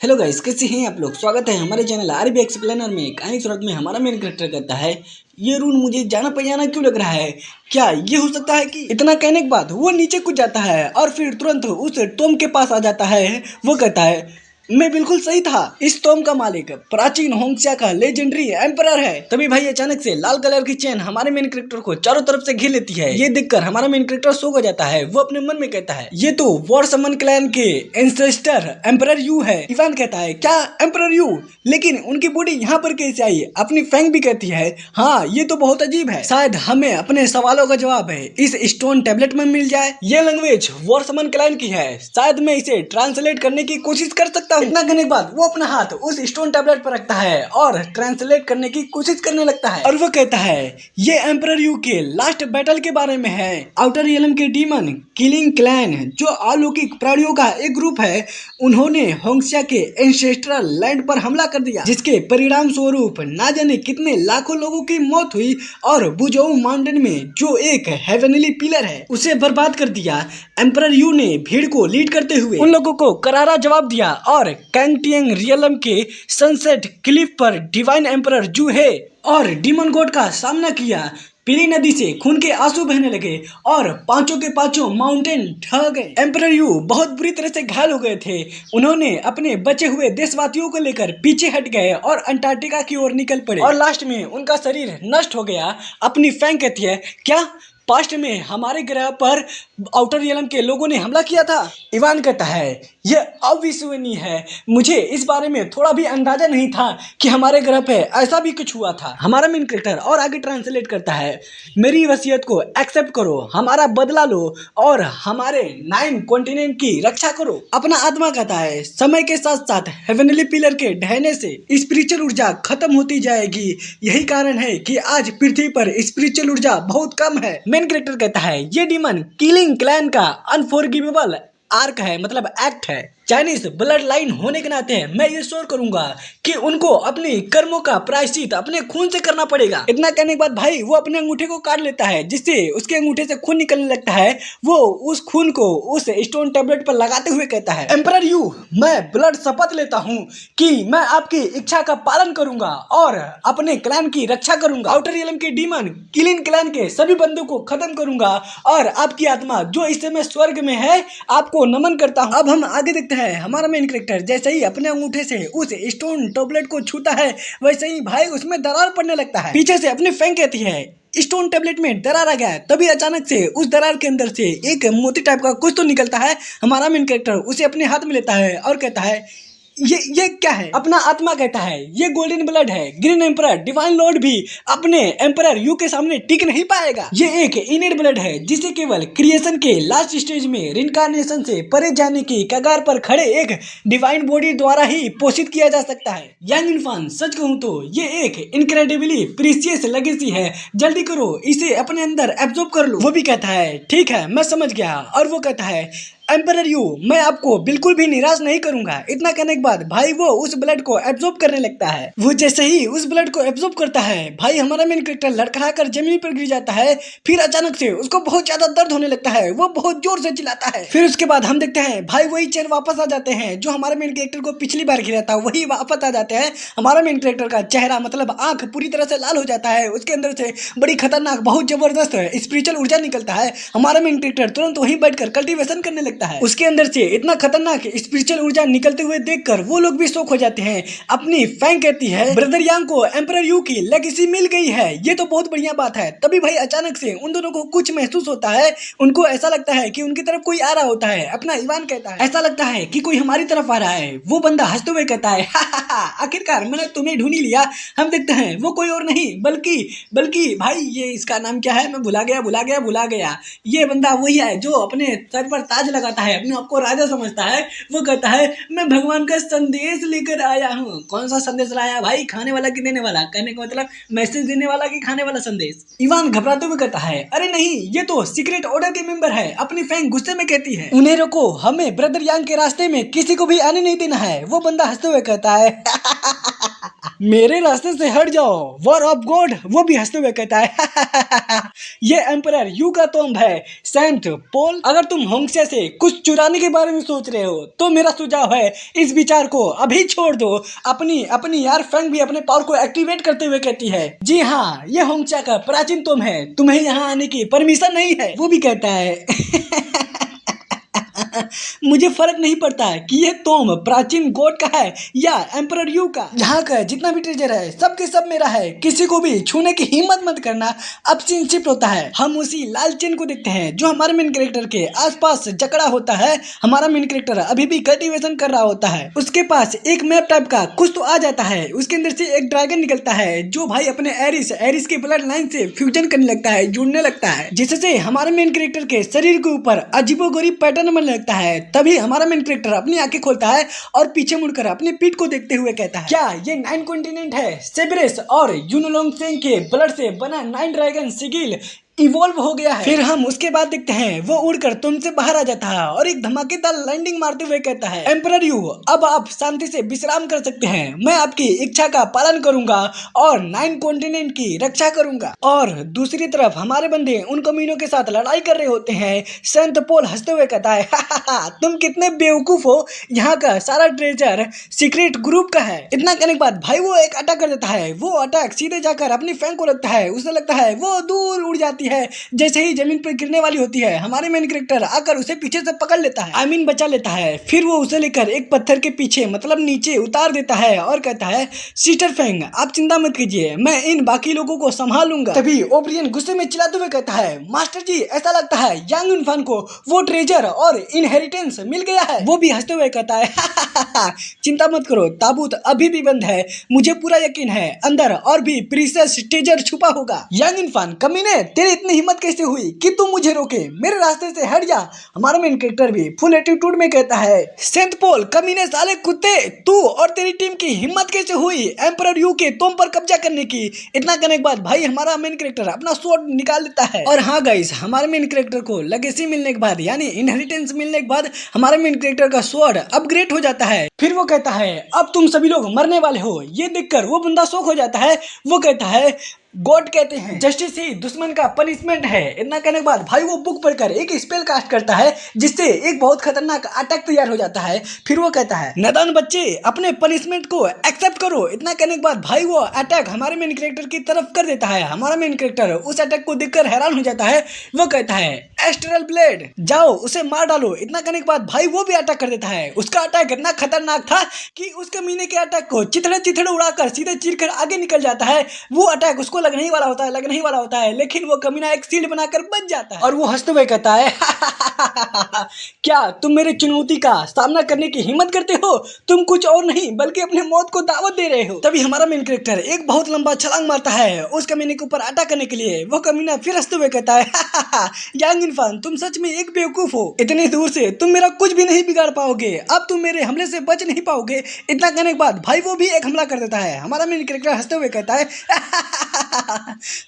Hello guys, कैसे हैं आप लोग। स्वागत है हमारे चैनल आरबी एक्सप्लेनर में। कहानी सूरत में हमारा मेन कैरेक्टर कहता है, ये रूम मुझे जाना पहचाना क्यों लग रहा है। क्या ये हो सकता है कि इतना कहने के बाद वो नीचे कूद जाता है और फिर तुरंत उस टॉम के पास आ जाता है। वो कहता है, मैं बिल्कुल सही था, इस टॉम का मालिक प्राचीन होंगसिया का लेजेंडरी एम्परर है। तभी भाई अचानक से लाल कलर की चेन हमारे मेन कैरेक्टर को चारों तरफ से घेर लेती है। ये देखकर हमारा मेन कैरेक्टर शॉक हो जाता है। वो अपने मन में कहता है, ये तो वॉरसमन क्लैन के एंसेस्टर एम्परर यू है। इवान कहता है, क्या एम्परर यू, लेकिन उनकी बॉडी यहाँ पर कैसे आई। अपनी फैंग भी कहती है, हाँ ये तो बहुत अजीब है, शायद हमें अपने सवालों का जवाब है इस स्टोन टेबलेट में मिल जाए। ये लैंग्वेज वॉरसमन क्लैन की है, शायद मैं इसे ट्रांसलेट करने की कोशिश कर सकता हूँ। इतना कहने के बाद वो अपना हाथ उस स्टोन टैबलेट पर रखता है और ट्रांसलेट करने की कोशिश करने लगता है। और वो कहता है, ये एम्परर यू के लास्ट बैटल के बारे में है। आउटर रियलम के डीमन किलिंग क्लैन, जो अलौकिक प्राणियों का एक ग्रुप है, उन्होंने होंगसिया के एंसेस्ट्रल लैंड पर हमला कर दिया, जिसके परिणाम स्वरूप ना जाने कितने लाखों लोगों की मौत हुई और बुजोऊ माउंटेन में जो एक हेवनली पिलर है उसे बर्बाद कर दिया। एम्परर यू ने भीड़ को लीड करते हुए उन लोगों को करारा जवाब दिया और कैंगटियंग रियलम के सनसेट क्लिफ पर डिवाइन एम्परर जू है और डीमन गॉड का सामना किया। पीली नदी से खून के आंसू बहने लगे और पांचों के पांचों माउंटेन ढह गए। एम्परर यू बहुत बुरी तरह से घायल हो गए थे। उन्होंने अपने बचे हुए देशवासियों को लेकर पीछे हट गए और अंटार्कटिका की ओर निकल पड़े और लास्ट में उनका शरीर नष्ट हो गया। अपनी फैंग कहती है, क्या पास्ट में हमारे ग्रह पर आउटर रियलम के लोगों ने हमला किया था। इवान कहता है, यह अविश्वसनीय है, मुझे इस बारे में थोड़ा भी अंदाजा नहीं था कि हमारे ग्रह पे ऐसा भी कुछ हुआ था। हमारा मेन कैरेक्टर और आगे ट्रांसलेट करता है, मेरी वसीयत को एक्सेप्ट करो, हमारा बदला लो और हमारे 9 कॉन्टिनेंट की रक्षा करो। अपना आत्मा कहता है, समय के साथ साथ हेवनली पिलर के ढहने से स्पिरिचुअल ऊर्जा खत्म होती जाएगी। यही कारण है कि आज पृथ्वी पर स्पिरिचुअल ऊर्जा बहुत कम है। मेन कैरेक्टर कहता है, ये डीमन किलिंग क्लैन का अनफॉरगिवेबल आर्क है, मतलब एक्ट है। चाइनीज ब्लड लाइन होने के नाते मैं ये श्योर करूंगा कि उनको अपनी कर्मों का प्रायश्चित अपने खून से करना पड़ेगा। इतना कहने के बाद भाई वो अपने अंगूठे को काट लेता है, जिससे उसके अंगूठे से खून निकलने लगता है। वो उस खून को उस स्टोन टेबलेट पर लगाते हुए कहता है, एम्परर यू, मैं ब्लड शपथ लेता हूँ कि मैं आपकी इच्छा का पालन करूंगा और अपने क्लैन की रक्षा करूंगा। आउटर रियलम के डीमन किलिंग क्लैन के सभी बंदों को खत्म करूंगा और आपकी आत्मा जो इस समय स्वर्ग में है आपको नमन करता हूँ। अब हम आगे देखते हैं, हमारा मेन कैरेक्टर जैसे ही अपने अंगूठे से उस स्टोन टैबलेट को छूता है, वैसे ही भाई उसमें दरार पड़ने लगता है। पीछे से अपनी फैंग कहती है, स्टोन टैबलेट में दरार आ गया। तभी अचानक से उस दरार के अंदर से एक मोती टाइप का कुछ तो निकलता है। हमारा मेन कैरेक्टर उसे अपने हाथ में लेता है और कहता है, ये क्या है। अपना आत्मा कहता है, ये गोल्डन ब्लड है। ग्रीन एम्परर डिवाइन लॉर्ड भी अपने एम्परर यू के सामने टिक नहीं पाएगा। ये एक इनेट ब्लड है जिसे केवल क्रिएशन के लास्ट स्टेज में रिनकार्नेशन से परे जाने की कगार पर खड़े एक डिवाइन बॉडी द्वारा ही पोषित किया जा सकता है। यंग इन्फान, सच कहूँ तो ये एक इनक्रेडिबली प्रीशियस लेगेसी है, जल्दी करो इसे अपने अंदर एब्जॉर्ब कर लो। वो भी कहता है, ठीक है मैं समझ गया। और वो कहता है, एम्परर यू, मैं आपको बिल्कुल भी निराश नहीं करूंगा। इतना कहने के बाद भाई वो उस ब्लड को एब्जॉर्ब करने लगता है। वो जैसे ही उस ब्लड को एब्जॉर्ब करता है, भाई हमारा मेन कैरेक्टर लड़खड़ाकर जमीन पर गिर जाता है। फिर अचानक से उसको बहुत ज्यादा दर्द होने लगता है, वो बहुत जोर से चिल्लाता है। फिर उसके बाद हम देखते हैं भाई वही चेन वापस आ जाते हैं जो हमारे मेन कैरेक्टर को पिछली बार गिरा था, वही वापस आ जाते हैं। हमारा मेन कैरेक्टर का चेहरा मतलब आंख पूरी तरह से लाल हो जाता है। उसके अंदर से बड़ी खतरनाक बहुत जबरदस्त स्पिरिचुअल ऊर्जा निकलता है। हमारा मेन कैरेक्टर तुरंत वहीं बैठकर कल्टीवेशन करने लगता है। उसके अंदर से इतना खतरनाक स्पिरिचुअल ऊर्जा निकलते हुए देखकर वो लोग भी शॉक हो जाते हैं। अपनी फैंग कहती है, ब्रदर यांग को एम्परर यू की लेगेसी मिल गई है, ये तो बहुत बढ़िया बात है। तभी भाई अचानक से उन दोनों को कुछ महसूस होता है। उनको ऐसा लगता है कि उनकी तरफ कोई आ रहा होता है। अपना इवान कहता है, ऐसा लगता है कि कोई हमारी तरफ आ रहा है। वो बंदा हंसते हुए कहता है, आखिरकार मैंने तुम्हें ढूंढ ही लिया। हम देखते हैं वो कोई और नहीं बल्कि भाई ये इसका नाम क्या है, मैं भुला गया। ये बंदा वही है जो अपने सर पर ताज लगाता है, अपने आपको राजा समझता है। वो कहता है, मैं भगवान का संदेश लेकर आया हूँ। कौन सा संदेश लाया भाई, खाने वाला कि देने वाला। कहने का मतलब मैसेज देने वाला कि खाने वाला संदेश। इवान घबराते हुए कहता है, अरे नहीं, ये तो सीक्रेट ऑर्डर के मेंबर है। अपनी फैंग गुस्से में कहती है, उन्हें रोको, हमें ब्रदर यांग के रास्ते में किसी को भी आने नहीं देना है। वो बंदा हंसते हुए कहता है, मेरे रास्ते से हट जाओ वॉर ऑफ गॉड, वो भी हंसते हुए कहता है ये एम्परर यू का टॉम्ब है सेंट पॉल। अगर तुम होंगसे से कुछ चुराने के बारे में सोच रहे हो तो मेरा सुझाव है इस विचार को अभी छोड़ दो। अपनी अपनी यार फैंग भी अपने पावर को एक्टिवेट करते हुए कहती है जी हाँ, ये होंगचा का प्राचीन टॉम्ब है, तुम्हें यहाँ आने की परमिशन नहीं है। वो भी कहता है मुझे फर्क नहीं पड़ता कि ये टॉम्ब प्राचीन गॉड का है या एम्परर यू का। यहाँ का जितना भी ट्रेजर है सब के सब मेरा है, किसी को भी छूने की हिम्मत मत करना। अब सीन शिफ्ट होता है, हम उसी लाल चेन को देखते हैं जो हमारे मेन कैरेक्टर के आसपास जकड़ा होता है। हमारा मेन कैरेक्टर अभी भी कल्टीवेशन कर रहा होता है, उसके पास एक मैप टाइप का कुछ तो आ जाता है, उसके अंदर से एक ड्रैगन निकलता है जो भाई अपने एरिस के ब्लड लाइन से फ्यूजन करने लगता है, जुड़ने लगता है, जिससे हमारे मेन कैरेक्टर के शरीर के ऊपर अजीबोगरीब पैटर्न बनने लगता है। तभी हमारा मेन कैरेक्टर अपनी आंखें खोलता है और पीछे मुड़कर अपनी पीठ को देखते हुए कहता है क्या ये 9 कॉन्टिनेंट है? सेबरेस और यूनोलोंगसेंग के ब्लड से बना 9 ड्रैगन सिगिल इवॉल्व हो गया है। फिर हम उसके बाद देखते हैं वो उड़कर तुमसे बाहर आ जाता है और एक धमाकेदार लैंडिंग मारते हुए कहता है एम्परर यू, अब आप शांति से विश्राम कर सकते हैं, मैं आपकी इच्छा का पालन करूंगा और 9 कॉन्टिनेंट की रक्षा करूंगा। और दूसरी तरफ हमारे बंदे उन कमीनों के साथ लड़ाई कर रहे होते हैं। सेंट पॉल हंसते हुए कहता है तुम कितने बेवकूफ हो, यहाँ का सारा ट्रेजर सीक्रेट ग्रुप का है। इतना कहने के बाद भाई वो एक अटैक कर देता है, वो अटैक सीधे जाकर अपनी फैंग को लगता है, उसे लगता है वो दूर उड़ जाती है। जैसे ही जमीन पर गिरने वाली होती है हमारे मेन कैरेक्टर आकर उसे पीछे से पकड़ लेता है, बचा लेता है। फिर वो उसे लेकर एक पत्थर के पीछे मतलब नीचे उतार देता है और कहता है सिस्टर फैंग आप चिंता मत कीजिए, मैं इन बाकी लोगों को संभाल लूंगा। तभी ओब्रियन गुस्से में चिल्लाते हुए कहता है मास्टर जी, ऐसा लगता है यांग इनफान को वो ट्रेजर और इनहेरिटेंस मिल गया है। वो भी हंसते हुए कहता है चिंता मत करो, ताबूत अभी भी बंद है, मुझे पूरा यकीन है अंदर और भी प्रीशियस ट्रेजर छुपा होगा। यांग इनफान कमीने, तेरी इतनी हिम्मत कैसे हुई कि तुम मुझे रोके, मेरे रास्ते से हट जा। हमारा मेन कैरेक्टर भी फुल एटीट्यूड में कहता है सेंट पॉल कमीने साले कुत्ते, तू और तेरी टीम की हिम्मत कैसे हुई एम्परर यू के तुम पर कब्जा करने की। इतना करने के बाद भाई हमारा मेन कैरेक्टर अपना स्वॉर्ड निकाल लेता है। और हाँ गाइस, हमारे मेन कैरेक्टर को लेगेसी मिलने के बाद यानी इनहेरिटेंस मिलने के बाद हमारे मेन कैरेक्टर का स्वॉर्ड अपग्रेड हो जाता है। फिर वो कहता है अब तुम सभी लोग मरने वाले हो। ये देखकर वो बंदा शौक हो जाता है, वो कहता है गॉड कहते हैं जस्टिस ही दुश्मन का पनिशमेंट है। इतना कहने के बाद भाई वो बुक पढ़कर एक स्पेल कास्ट करता है जिससे एक बहुत खतरनाक अटैक तैयार हो जाता है। फिर वो कहता है नादान बच्चे अपने पनिशमेंट को एक्सेप्ट करो। इतना कहने के बाद भाई वो अटैक हमारे मेन कैरेक्टर की तरफ कर देता है। हमारा मेन कैरेक्टर उस अटैक को देखकर हैरान हो जाता है, वो कहता है एस्ट्रल ब्लेड जाओ उसे मार डालो। इतना कहने के बाद भाई वो भी अटैक कर देता है। उसका अटैक इतना खतरनाक था कि उसके मीने के अटैक को चिथड़े उड़ाकर सीधे चीरकर आगे निकल जाता है। वो अटैक उसको लगने ही वाला होता है लेकिन वो कमीना एक शील्ड बनाकर बच जाता है और वो हंसते हुए कहता है क्या तुम मेरे चुनौती का सामना करने की हिम्मत करते हो? तुम कुछ और नहीं बल्कि अपने मौत को दावत दे रहे हो। तभी हमारा मेन कैरेक्टर एक बहुत लंबा छलांग मारता है उस कमीने के ऊपर अटैक करने के लिए। वो कमीना फिर हंसते हुए कहता है यांग इनफान तुम सच में एक बेवकूफ हो, इतनी दूर से तुम मेरा कुछ भी नहीं बिगाड़ पाओगे, अब तुम मेरे हमले से बच नहीं पाओगे। इतना कहने के बाद भाई वो भी एक हमला कर देता है। हमारा मेन कैरेक्टर हंसते हुए कहता है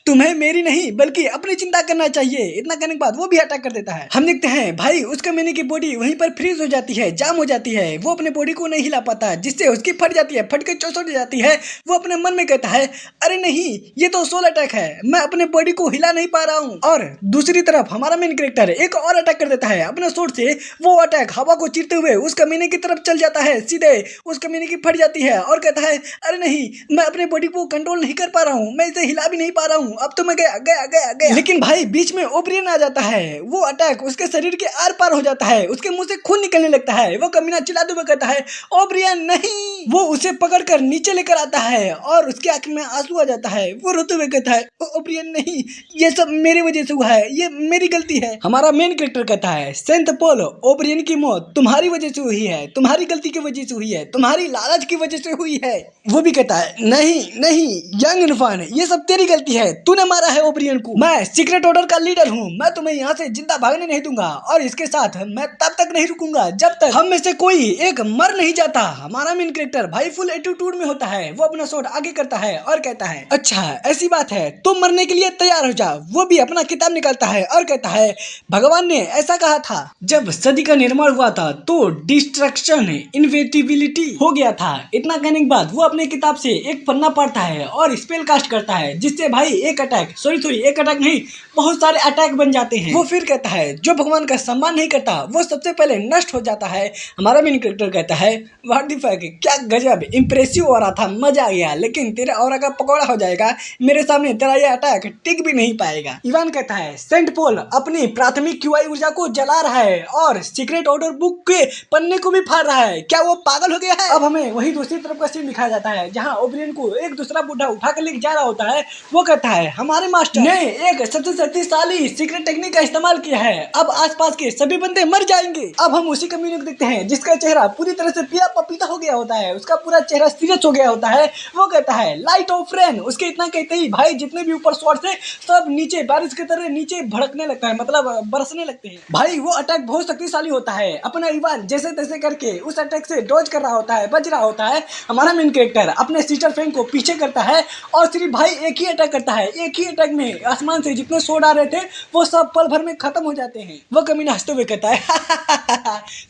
तुम्हें मेरी नहीं बल्कि अपनी चिंता करना चाहिए। इतना कहने के बाद वो भी अटैक कर देता है। हम देखते हैं भाई उस कमीने की बॉडी वहीं पर फ्रीज हो जाती है, जाम हो जाती है। वो अपने बॉडी को नहीं हिला पाता जिससे उसकी फट जाती है, फट के चौसट जाती है। वो अपने मन में कहता है अरे नहीं ये तो सोल अटैक है, मैं अपने बॉडी को हिला नहीं पा रहा हूँ। और दूसरी तरफ हमारा मेन कैरेक्टर एक और अटैक कर देता है अपने सोर्ड से। वो अटैक हवा को चीरते हुए उस कमीने की तरफ चल जाता है, सीधे उस कमीने की फट जाती है और कहता है अरे नहीं मैं अपने बॉडी को कंट्रोल नहीं कर पा रहा हूँ, मैं इसे हिला भी नहीं पा रहा हूँ, अब तो मैं गया। लेकिन भाई बीच में ओब्रियन आ जाता है। वो अटैक उसके शरीर के आर पार हो जाता है, उसके मुंह से खून निकलने लगता है। वो कमीना चिल्लाते हुए कहता है ओब्रियन नहीं। वो उसे पकड़कर नीचे लेकर आता है और उसकी आंख में आंसू आ जाता है। वो रोते हुए कहता है ओब्रियन नहीं, ये सब मेरी वजह से हुआ है, ये मेरी गलती है। हमारा मेन कैरेक्टर कहता है सेंट पॉल ओब्रियन की मौत तुम्हारी वजह से हुई है, तुम्हारी गलती की वजह से हुई है, तुम्हारी लालच की वजह से हुई है। वो भी कहता है नहीं यांग इनफान ये सब तेरी गलती है, तूने मारा है ओब्रियन को। मैं सीक्रेट ऑर्डर का लीडर हूँ, मैं तुम्हें यहाँ से जिंदा भागने नहीं दूंगा और इसके साथ मैं तब तक नहीं रुकूंगा जब तक हम में से कोई एक मर नहीं जाता। हमारा मेन कैरेक्टर कैरेक्टर भाई फुल एटीट्यूड में होता है। वो अपना शॉट आगे करता है और कहता है, अच्छा ऐसी बात है तुम मरने के लिए तैयार हो जाओ। वो भी अपना किताब निकालता है और कहता है, भगवान ने ऐसा कहा था। जब सदी का निर्माण हुआ था तो डिस्ट्रक्शन इनविटेबिलिटी हो गया था। इतना कहने के बाद वो अपने किताब से एक पन्ना पढ़ता है और स्पेल कास्ट करता है, जिससे भाई एक अटैक एक अटैक नहीं, बहुत सारे अटैक बन जाते हैं। वो फिर कहता है, जो भगवान का सम्मान नहीं करता वो सबसे पहले नष्ट हो जाता है। हमारा मेन कैरेक्टर कहता है, व्हाट द फक, क्या गजब इंप्रेसिव हो रहा था, मजा आ गया, लेकिन तेरे ऑरा का पकौड़ा हो जाएगा मेरे सामने, तेरा ये अटैक टिक भी नहीं पाएगा। इवान कहता है, सेंट पॉल अपनी प्राथमिक क्यूआई ऊर्जा को जला रहा है और सीक्रेट ऑर्डर बुक के पन्ने को भी फाड़ रहा है, क्या वो पागल हो गया है? अब हमें वही दूसरी तरफ का सीन दिखाया जाता है जहाँ ओब्रियन को एक दूसरा बुढ़ा उठा कर लेके जा रहा होता है। वो कहता है, हमारे मास्टर ने एक सबसे शक्तिशाली सीक्रेट टेक्निक का इस्तेमाल किया है, अब आसपास के सभी बंदे मर जाएंगे। अब हम उसी कमीने को देखते हैं जिसका चेहरा पूरी तरह से पिया पपीता हो गया होता है, उसका पूरा चेहरा सीरियस हो गया होता है। वो कहता है, लाइट ऑफ फ्रेंड। उसके इतना कहते ही भाई जितने भी ऊपर स्वॉर्ड थे सब नीचे बारिश की तरह नीचे भड़कने लगता है, मतलब बरसने लगते हैं। भाई वो अटैक बहुत शक्तिशाली होता है। अपना इवान जैसे तैसे करके उस अटैक से डॉज कर रहा होता है, बच रहा होता है। हमारा मेन कैरेक्टर अपने सिस्टर फ्रेंड को पीछे करता है और सिर्फ भाई एक ही अटैक करता है। एक ही अटैक में आसमान से जितने शॉट आ रहे थे वो सब पल भर में खत्म हो जाते हैं। वो कमीना हंसते हुए कहता है,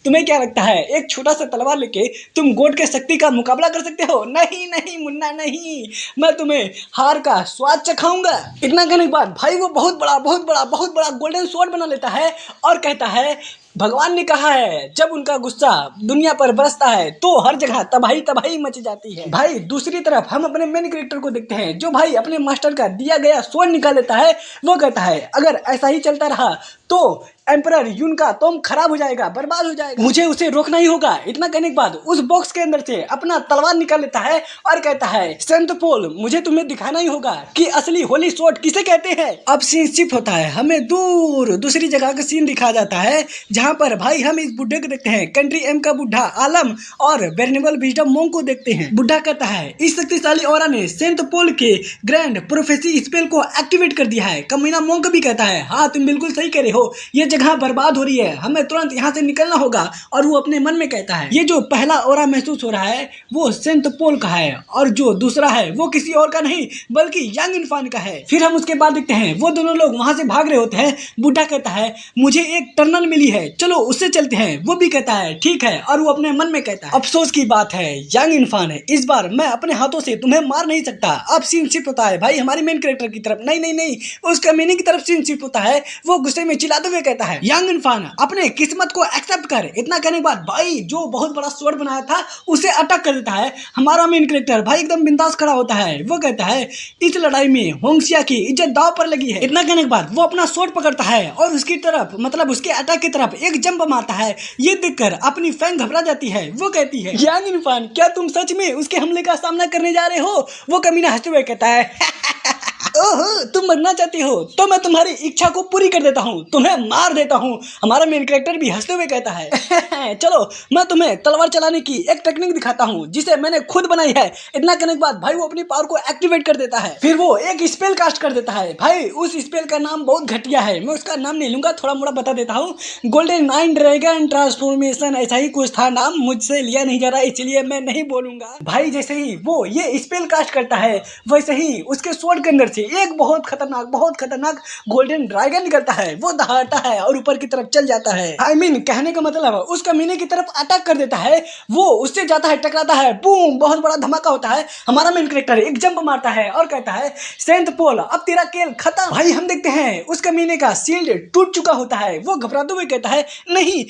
तुम्हें क्या लगता है एक छोटा सा तलवार लेके तुम गॉड के शक्ति का मुकाबला कर सकते हो? नहीं नहीं मुन्ना नहीं, मैं तुम्हें हार का स्वाद चखाऊंगा। इतना कहने के बाद भाई वो बहुत बड़ा गोल्डन स्वॉर्ड बना लेता है और कहता है, भगवान ने कहा है जब उनका गुस्सा दुनिया पर बरसता है तो हर जगह तबाही मच जाती है। भाई दूसरी तरफ हम अपने मेन कैरेक्टर को देखते हैं जो भाई अपने मास्टर का दिया गया स्वॉर्ड निकाल लेता है। वो कहता है, अगर ऐसा ही चलता रहा तो एम्परर यून का तुम खराब हो जाएगा, बर्बाद हो जाएगा, मुझे उसे रोकना ही होगा। इतना कहने के बाद उस बॉक्स के अंदर से अपना तलवार निकाल लेता है और कहता है, सेंट पॉल मुझे तुम्हें दिखाना ही होगा कि असली होली स्वॉर्ड किसे कहते हैं। अब सीन शिफ्ट होता है, हमें दूसरी जगह का सीन दिखाया जाता है जहाँ पर भाई हम इस बुढ़े को देखते हैं, कंट्री एम का बुढ़ा आलम और वेरिएबल विजडम मोंग को देखते हैं। बुढ़ा कहता है, इस शक्तिशाली ऑरा ने सेंट पॉल के ग्रैंड प्रोफेसी स्पेल को एक्टिवेट कर दिया है। कमीना मोंग भी कहता है, हाँ तुम बिल्कुल सही कह रहे हो, ये जगह बर्बाद हो रही है, हमें तुरंत यहाँ से निकलना होगा। और वो अपने मन में कहता है, ये जो पहला ऑरा महसूस हो रहा है वो सेंट पॉल का है और जो दूसरा है वो किसी और का नहीं बल्कि यांग इनफान का है। फिर हम उसके बाद देखते हैं वो दोनों लोग वहां से भाग रहे होते हैं। बुढ़ा कहता है, मुझे एक टनल मिली है, चलो उससे चलते हैं। वो भी कहता है ठीक है, और वो अपने मन में कहता है, अफसोस की बात है यांग इनफान है, इस बार मैं अपने हाथों से तुम्हें मार नहीं सकता। अब सीन शिफ्ट होता है भाई हमारी मेन कैरेक्टर की तरफ, नहीं उसका मीनिंग की तरफ सीन शिफ्ट होता है। वो गुस्से में चिल्लाते हुए कहता है, यांग इनफान अपने किस्मत को एक्सेप्ट कर। इतना कहने के बाद भाई जो बहुत बड़ा स्वॉर्ड बनाया था उसे अटैक कर देता है। हमारा मेन कैरेक्टर भाई एकदम बिंदास खड़ा होता है। वो कहता है, इस लड़ाई में होंगसिया की इज्जत दांव पर लगी है। इतना कहने के बाद वो अपना स्वॉर्ड पकड़ता है और उसकी तरफ मतलब उसके अटैक की तरफ एक जंप मारता है। ये देखकर अपनी फैंग घबरा जाती है। वो कहती है, यांग इनफान क्या तुम सच में उसके हमले का सामना करने जा रहे हो? वो कमीना हंसते हुए कहता है, ओहो तुम मरना चाहती हो तो मैं तुम्हारी इच्छा को पूरी कर देता हूँ, तुम्हें मार देता हूँ। हमारा मेन कैरेक्टर भी हंसते हुए कहता है, चलो मैं तुम्हें तलवार चलाने की एक टेक्निक दिखाता हूँ जिसे मैंने खुद बनाई है। इतना करने के बाद भाई वो अपनी पावर को एक्टिवेट कर देता है। फिर वो एक स्पेल कास्ट कर देता है। भाई उस स्पेल का नाम बहुत घटिया है, मैं उसका नाम नहीं लूंगा, थोड़ा मोड़ा बता देता हूँ। गोल्डन नाइन ड्रैगन ट्रांसफॉर्मेशन ऐसा ही कुछ था नाम, मुझसे लिया नहीं जा रहा इसलिए मैं नहीं बोलूंगा। भाई जैसे ही वो ये स्पेल कास्ट करता है वैसे ही उसके स्वॉर्ड के अंदर से एक बहुत खतरनाक गोल्डन ड्रैगन निकलता है। वो दहाड़ता है और ऊपर की तरफ चल जाता है। I mean, कहने का मतलब उस कमीने की तरफ अटैक कर देता है। वो उससे जाता है, टकराता है, बूम, बहुत बड़ा धमाका होता है। हमारा मेन कैरेक्टर एक जंप मारता है और कहता है, सेंट पॉल अब तेरा खेल खत्म। भाई हम देखते हैं उस कमीने का शील्ड टूट चुका होता है। वो घबराते हुए कहता है, नहीं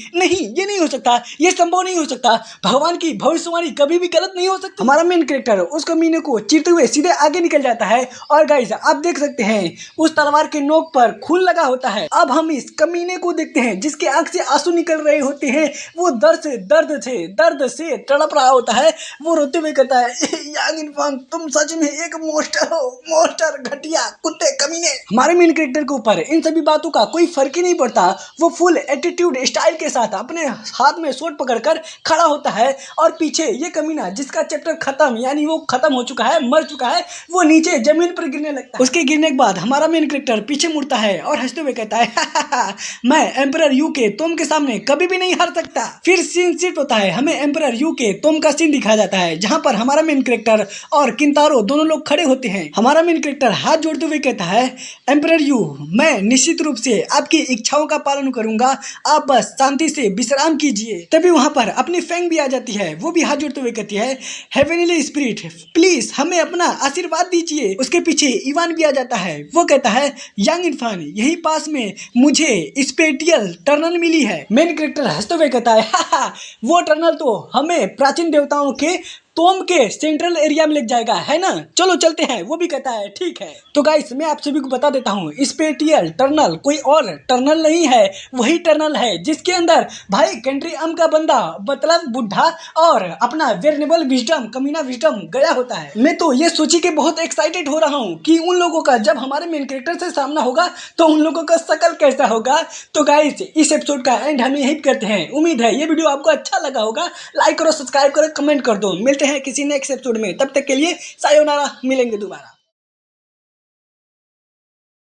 ये नहीं हो सकता, ये संभव नहीं हो सकता, भगवान की भविष्यवाणी कभी भी गलत नहीं हो सकती। हमारा मेन कैरेक्टर उस कमीने को चीरते हुए सीधे आगे निकल जाता है और गाइस आप देख सकते हैं उस तलवार के नोक पर खून लगा होता है। अब हम इस कमीने को देखते हैं जिसके आंख से आंसू निकल रहे होते हैं। वो दर्द से तड़प रहा होता है। वो रोते हुए कहता है, यांग इनफान तुम सच में एक मोस्टर हो, मोस्टर, घटिया, कुत्ते, कमीने। हमारे मेन कैरेक्टर के ऊपर इन सभी बातों का कोई फर्क ही नहीं पड़ता। वो फुल एटीट्यूड स्टाइल के साथ अपने हाथ में स्वॉर्ड पकड़कर खड़ा होता है और पीछे ये कमीना जिसका चैप्टर खत्म यानी वो खत्म हो चुका है, मर चुका है, वो नीचे जमीन पर गिरने लगता है। है। उसके गिरने के बाद हमारा मेन कैरेक्टर पीछे मुड़ता है और हंसते हुए कहता है मैं एम्परर यू के तुम के सामने कभी भी नहीं हार सकता। फिर सीन शिफ्ट होता है, हमें एम्परर यू के तुम का सीन दिखाया जाता है जहाँ पर हमारा मेन कैरेक्टर और किंतारो दोनों लोग खड़े होते हैं। हमारा मेन कैरेक्टर हाथ जोड़ते हुए कहता है एम्परर यू मैं निश्चित रूप से आपकी इच्छाओं का पालन करूंगा, आप बस शांति से विश्राम कीजिए। तभी वहां पर अपनी फैंग भी आ जाती है, वो भी हाथ जोड़ते हुए कहती है हेवनली स्पिरिट प्लीज हमें अपना आशीर्वाद दीजिए। उसके पीछे इवान भी आ जाता है, वो कहता है यंग इरफान यही पास में मुझे स्पेटियल टर्नल मिली है। मेन कैरेक्टर हंसते हुए कहता है वो टर्नल तो हमें प्राचीन देवताओं के तोम के सेंट्रल एरिया में ले जाएगा, है ना, चलो चलते हैं। वो भी कहता है ठीक है। तो गाइस मैं आप सभी को बता देता हूँ स्पेटियल टर्नल कोई और टर्नल नहीं है, वही टर्नल है जिसके अंदर भाई कंट्री अम का बंदा मतलब बुढ़ा और अपना वेरिएबल विजडम कमीना विजडम गया होता है। मैं तो ये सोची के बहुत एक्साइटेड हो रहा हूँ कि उन लोगों का जब हमारे मेन कैरेक्टर से सामना होगा तो उन लोगों का शकल कैसा होगा। तो गाइस इस एपिसोड का एंड हम यही करते हैं। उम्मीद है ये वीडियो आपको अच्छा लगा होगा। लाइक करो, सब्सक्राइब करो, कमेंट कर दो। मिलते हैं किसी नेक्स्ट एपिसोड में, तब तक के लिए सायोनारा, मिलेंगे दोबारा।